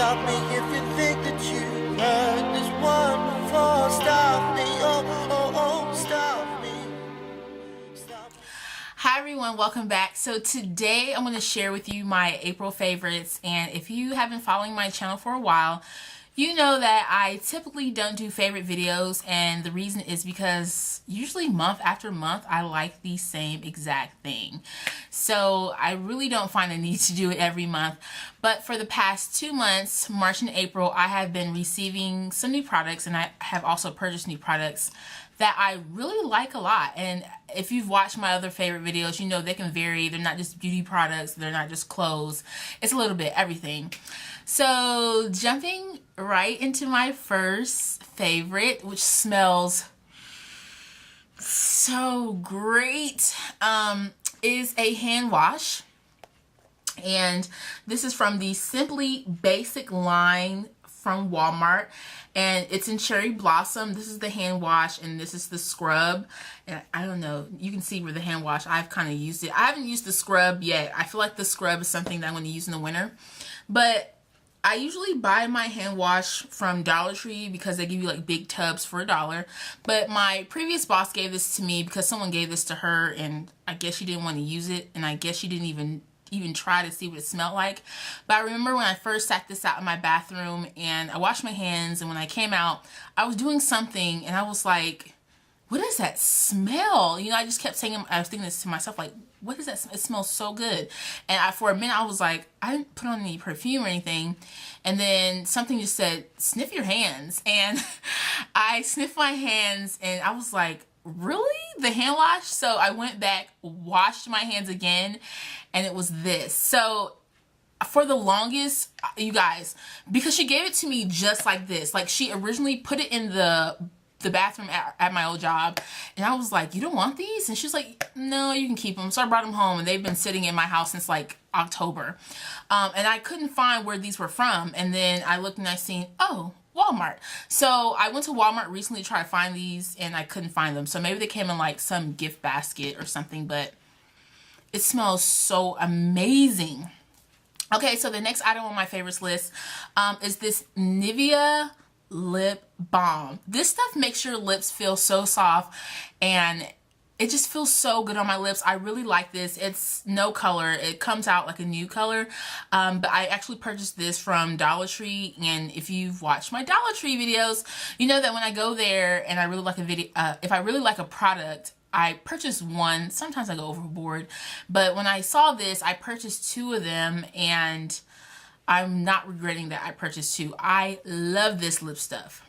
stop me if you think that you heard this one before. Stop me, stop me. Stop me. Hi everyone, welcome back. So today I'm going to share with you my April favorites, and if you have been following my channel for a while, you know that I typically don't do favorite videos, and the reason is because usually month after month I like the same exact thing. So I really don't find the need to do it every month. But for the past 2 months, March and April, I have been receiving some new products, and I have also purchased new products that I really like a lot. And if you've watched my other favorite videos, you know they can vary. They're not just beauty products, they're not just clothes. It's a little bit everything. So jumping right into my first favorite, which smells so great, is a hand wash. And this is from the Simply Basic line from Walmart, and it's in Cherry Blossom. This is the hand wash, and this is the scrub. And I don't know, you can see where the hand wash, I've kind of used it. I haven't used the scrub yet. I feel like the scrub is something that I'm going to use in the winter. But I usually buy my hand wash from Dollar Tree because they give you like big tubs for $1. But my previous boss gave this to me because someone gave this to her, and I guess she didn't want to use it, and I guess she didn't even try to see what it smelled like. But I remember when I first sat this out in my bathroom and I washed my hands, and when I came out, I was doing something and I was like, what is that smell? You know, I just kept saying, I was thinking this to myself, like, what is that? It smells so good. And for a minute I was like, I didn't put on any perfume or anything. And then something just said, sniff your hands. And I sniffed my hands and I was like, really? The hand wash? So I went back, washed my hands again, and it was this. So for the longest, you guys, because she gave it to me just like this, like she originally put it in the bathroom at my old job, and I was like, you don't want these? And she's like, no, you can keep them. So I brought them home, and they've been sitting in my house since like October, and I couldn't find where these were from. And then I looked and I seen, oh, Walmart. So I went to Walmart recently to try to find these, and I couldn't find them. So maybe they came in like some gift basket or something, but it smells so amazing. Okay, so the next item on my favorites list is this Nivea lip balm. This stuff makes your lips feel so soft, and it just feels so good on my lips. I really like this. It's no color. It comes out like a nude color, but I actually purchased this from Dollar Tree, and if you've watched my Dollar Tree videos, you know that when I go there and I really like a video, if I really like a product, I purchase one. Sometimes I go overboard, but when I saw this, I purchased 2 of them, and I'm not regretting that I purchased 2. I love this lip stuff.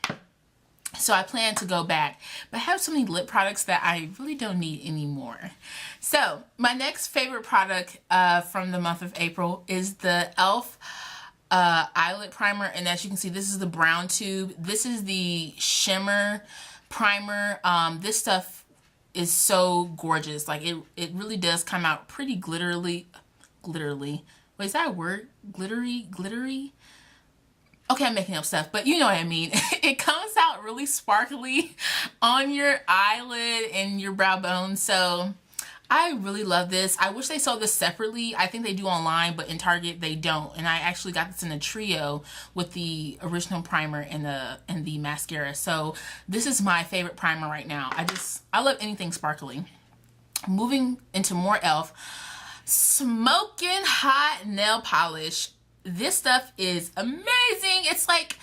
So I plan to go back, but I have so many lip products that I really don't need anymore. So my next favorite product from the month of April is the e.l.f. eyelid primer. And as you can see, this is the brown tube. This is the shimmer primer. This stuff is so gorgeous. Like it really does come out pretty glittery. Wait, is that a word? Glittery? Okay, I'm making up stuff, but you know what I mean. It comes out really sparkly on your eyelid and your brow bone. So I really love this. I wish they sold this separately. I think they do online, but in Target they don't. And I actually got this in a trio with the original primer and the mascara. So this is my favorite primer right now. I love anything sparkly. Moving into more e.l.f. Smoking hot nail polish. This stuff is amazing. It's like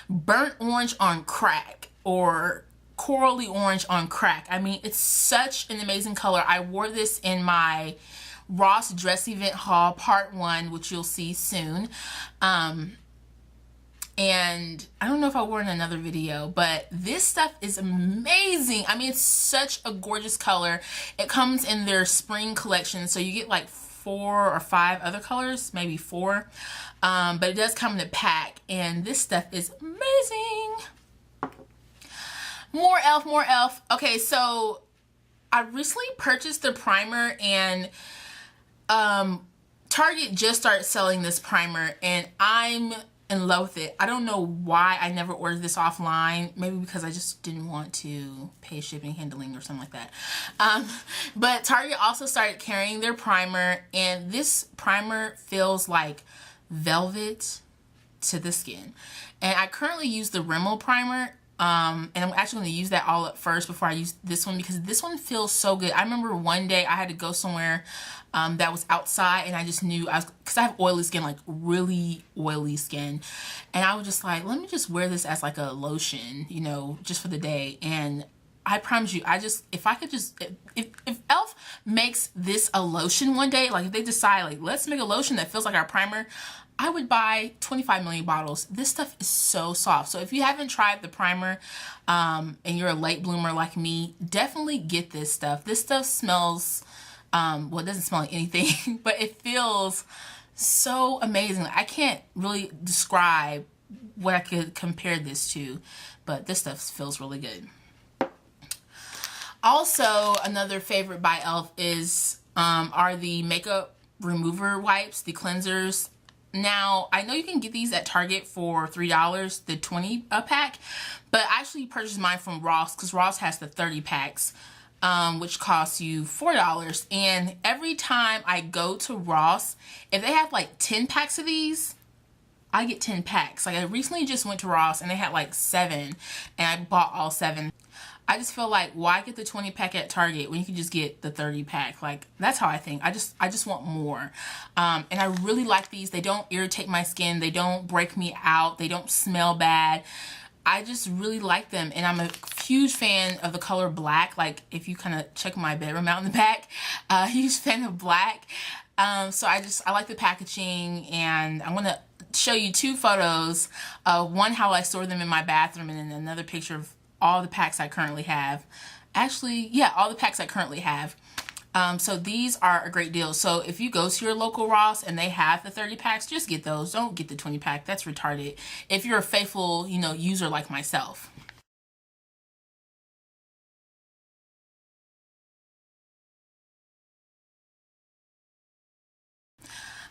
burnt orange on crack, or corally orange on crack. I mean, it's such an amazing color. I wore this in my Ross dress event haul part 1, which you'll see soon. And I don't know if I wore it in another video, but this stuff is amazing. I mean, it's such a gorgeous color. It comes in their spring collection, so you get like 4 or 5 other colors, maybe 4. But it does come in a pack, and this stuff is amazing. More e.l.f., more e.l.f. Okay, so I recently purchased the primer, and Target just started selling this primer, and I'm in love with it. I don't know why I never ordered this offline. Maybe because I just didn't want to pay shipping, handling, or something like that. But Target also started carrying their primer, and this primer feels like velvet. to the skin. And I currently use the Rimmel primer. And I'm actually going to use that all up first before I use this one, because this one feels so good. I remember one day I had to go somewhere that was outside, and I just knew, because I have oily skin, like really oily skin, and I was just like, let me just wear this as like a lotion, you know, just for the day. And I promise you, if I could just, if e.l.f. makes this a lotion one day, like if they decide like, let's make a lotion that feels like our primer, I would buy 25 million bottles. This stuff is so soft. So if you haven't tried the primer and you're a late bloomer like me, definitely get this stuff. This stuff smells, well, it doesn't smell like anything, but it feels so amazing. I can't really describe what I could compare this to, but this stuff feels really good. Also, another favorite by e.l.f. is are the makeup remover wipes, the cleansers. Now, I know you can get these at Target for $3, the 20 pack, but I actually purchased mine from Ross, because Ross has the 30 packs, which costs you $4. And every time I go to Ross, if they have like 10 packs of these, I get 10 packs. Like I recently just went to Ross and they had like 7, and I bought all 7. I just feel like, why get the 20 pack at Target when you can just get the 30 pack? Like, that's how I think. I just want more. And I really like these. They don't irritate my skin. They don't break me out. They don't smell bad. I just really like them. And I'm a huge fan of the color black. Like, if you kind of check my bedroom out in the back, huge fan of black. So I like the packaging, and I'm going to show you 2 photos. One, how I store them in my bathroom, and then another picture of all the packs I currently have. Actually, yeah, all the packs I currently have. So these are a great deal. So if you go to your local Ross and they have the 30 packs, just get those. Don't get the 20 pack. That's retarded. If you're a faithful, you know, user like myself.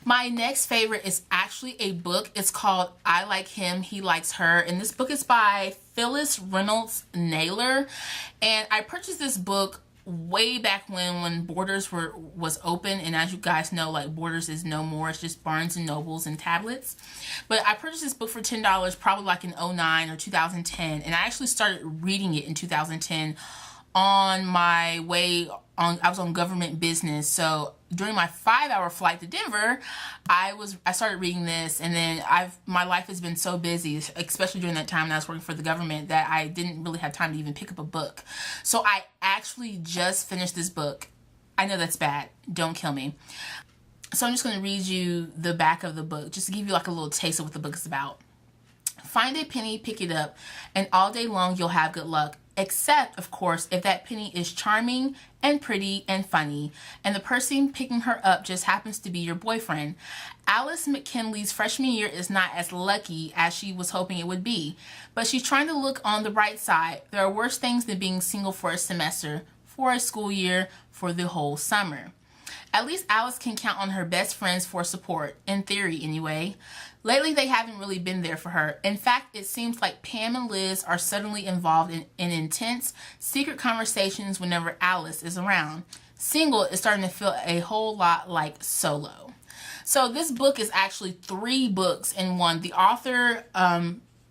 My next favorite is actually a book. It's called I Like Him, He Likes Her. And this book is by Phyllis Reynolds Naylor. And I purchased this book way back when Borders was open. And as you guys know, like Borders is no more. It's just Barnes and Nobles and tablets. But I purchased this book for $10 probably like in 2009 or 2010. And I actually started reading it in 2010 on my way on. I was on government business, so during my 5-hour flight to Denver, I started reading this, and then my life has been so busy, especially during that time when I was working for the government, that I didn't really have time to even pick up a book. So I actually just finished this book. I know that's bad. Don't kill me. So I'm just going to read you the back of the book, just to give you like a little taste of what the book is about. Find a penny, pick it up, and all day long you'll have good luck. Except, of course, if that penny is charming and pretty and funny, and the person picking her up just happens to be your boyfriend. Alice McKinley's freshman year is not as lucky as she was hoping it would be, but she's trying to look on the bright side. There are worse things than being single for a semester, for a school year, for the whole summer. At least Alice can count on her best friends for support, in theory anyway. Lately, they haven't really been there for her. In fact, it seems like Pam and Liz are suddenly involved in intense, secret conversations whenever Alice is around. Single is starting to feel a whole lot like Solo. So this book is actually 3 books in one. The author,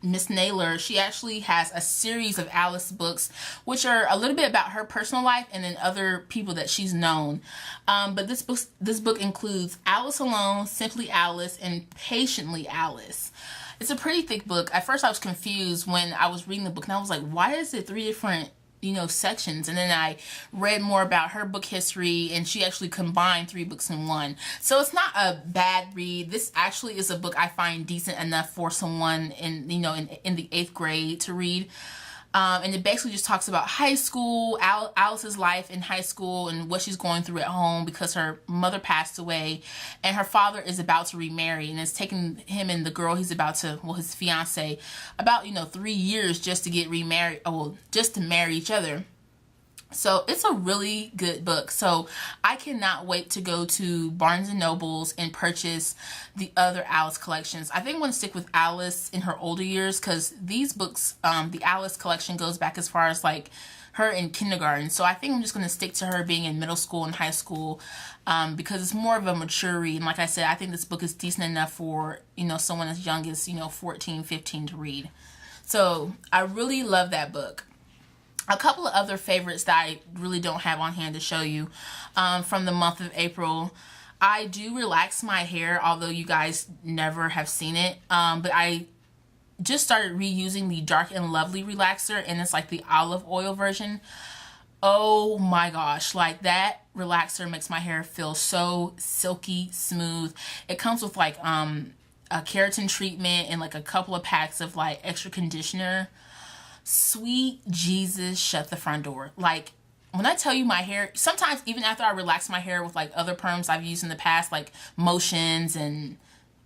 Miss Naylor, she actually has a series of Alice books, which are a little bit about her personal life and then other people that she's known. But this book includes Alice Alone, Simply Alice, and Patiently Alice. It's a pretty thick book. At first I was confused when I was reading the book, and I was like, why is it 3 different, you know, sections? And then I read more about her book history, and she actually combined 3 books in one. So it's not a bad read. This actually is a book I find decent enough for someone in, you know, in the 8th grade to read. And it basically just talks about high school, Alice's life in high school, and what she's going through at home because her mother passed away, and her father is about to remarry, and it's taken him and the girl he's about to, well, his fiance, about, you know, 3 years just to get remarried, well, just to marry each other. So it's a really good book. So I cannot wait to go to Barnes and Nobles and purchase the other Alice collections. I think I'm going to stick with Alice in her older years, because these books, the Alice collection goes back as far as like her in kindergarten. So I think I'm just going to stick to her being in middle school and high school, because it's more of a mature read. And like I said, I think this book is decent enough for, you know, someone as young as, you know, 14, 15 to read. So I really love that book. A couple of other favorites that I really don't have on hand to show you from the month of April. I do relax my hair, although you guys never have seen it. But I just started reusing the Dark and Lovely relaxer, and it's like the olive oil version. Oh my gosh, like that relaxer makes my hair feel so silky smooth. It comes with like a keratin treatment and like a couple of packs of like extra conditioner. Sweet Jesus, shut the front door. Like, when I tell you my hair, sometimes even after I relax my hair with like other perms I've used in the past, like Motions and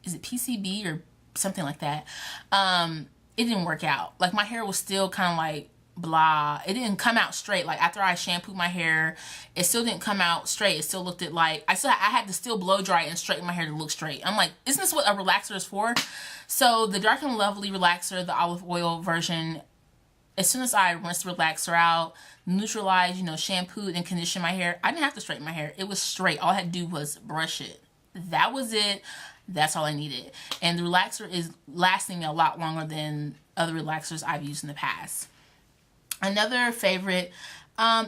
is it PCB or something like that, it didn't work out. Like, my hair was still kind of like blah. It didn't come out straight. Like, after I shampooed my hair, it still didn't come out straight. It still looked like I had to still blow dry and straighten my hair to look straight. I'm like, isn't this what a relaxer is for? So the Dark and Lovely relaxer, the olive oil version, as soon as I rinsed the relaxer out, neutralized, you know, shampooed and conditioned my hair, I didn't have to straighten my hair. It was straight. All I had to do was brush it. That was it. That's all I needed. And the relaxer is lasting me a lot longer than other relaxers I've used in the past. Another favorite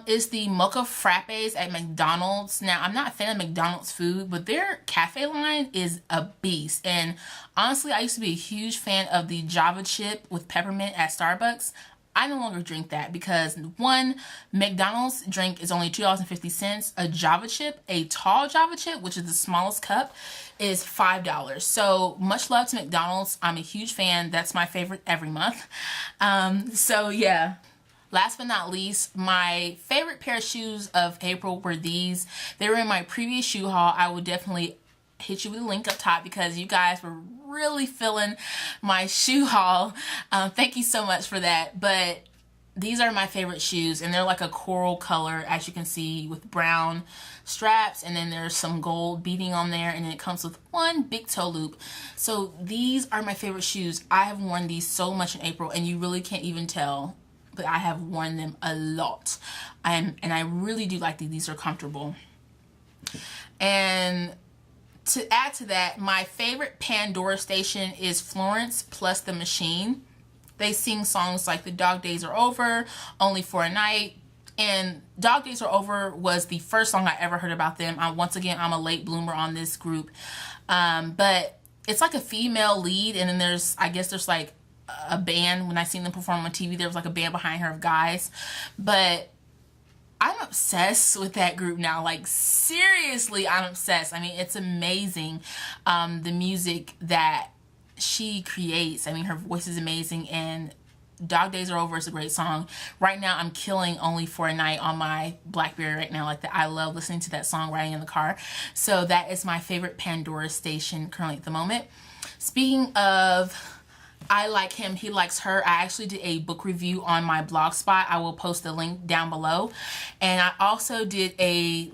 is the Mocha Frappes at McDonald's. Now, I'm not a fan of McDonald's food, but their cafe line is a beast. And honestly, I used to be a huge fan of the Java chip with peppermint at Starbucks. I no longer drink that because, one, McDonald's drink is only $2.50. A Java chip, a tall Java chip, which is the smallest cup, is $5. So much love to McDonald's. I'm a huge fan. That's my favorite every month. So yeah. Last but not least, my favorite pair of shoes of April were these. They were in my previous shoe haul. I would definitely hit you with a link up top because you guys were really feeling my shoe haul. Thank you so much for that. But these are my favorite shoes, and they're like a coral color, as you can see, with brown straps, and then there's some gold beading on there, and then it comes with one big toe loop. So these are my favorite shoes. I have worn these so much in April, and you really can't even tell, but I have worn them a lot. And I really do like these. These are comfortable. And to add to that, my favorite Pandora station is Florence plus the Machine. They sing songs like The Dog Days Are Over, Only for a Night, and Dog Days Are Over was the first song I ever heard about them. Once again, I'm a late bloomer on this group. But it's like a female lead, and then there's like a band. When I seen them perform on TV, there was like a band behind her of guys. But I'm obsessed with that group now. Like, seriously, I'm obsessed. I mean, it's amazing, the music that she creates. I mean, her voice is amazing, and Dog Days Are Over is a great song. Right now, I'm killing Only for a Night on my Blackberry right now. Like, I love listening to that song riding in the car. So that is my favorite Pandora station currently at the moment. Speaking of I Like Him, He Likes Her, I actually did a book review on my blog spot. I will post the link down below. And I also did a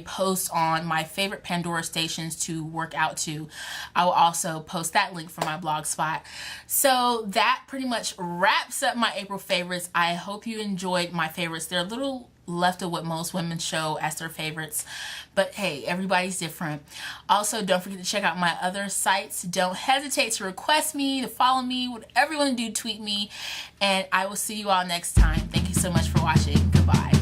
post on my favorite Pandora stations to work out to. I will also post that link from my blog spot. So that pretty much wraps up my April favorites. I hope you enjoyed my favorites. They're a little left of what most women show as their favorites, but hey, everybody's different. Also, don't forget to check out my other sites. Don't hesitate to request me, to follow me, whatever you want to do, tweet me, and I will see you all next time. Thank you so much for watching. Goodbye.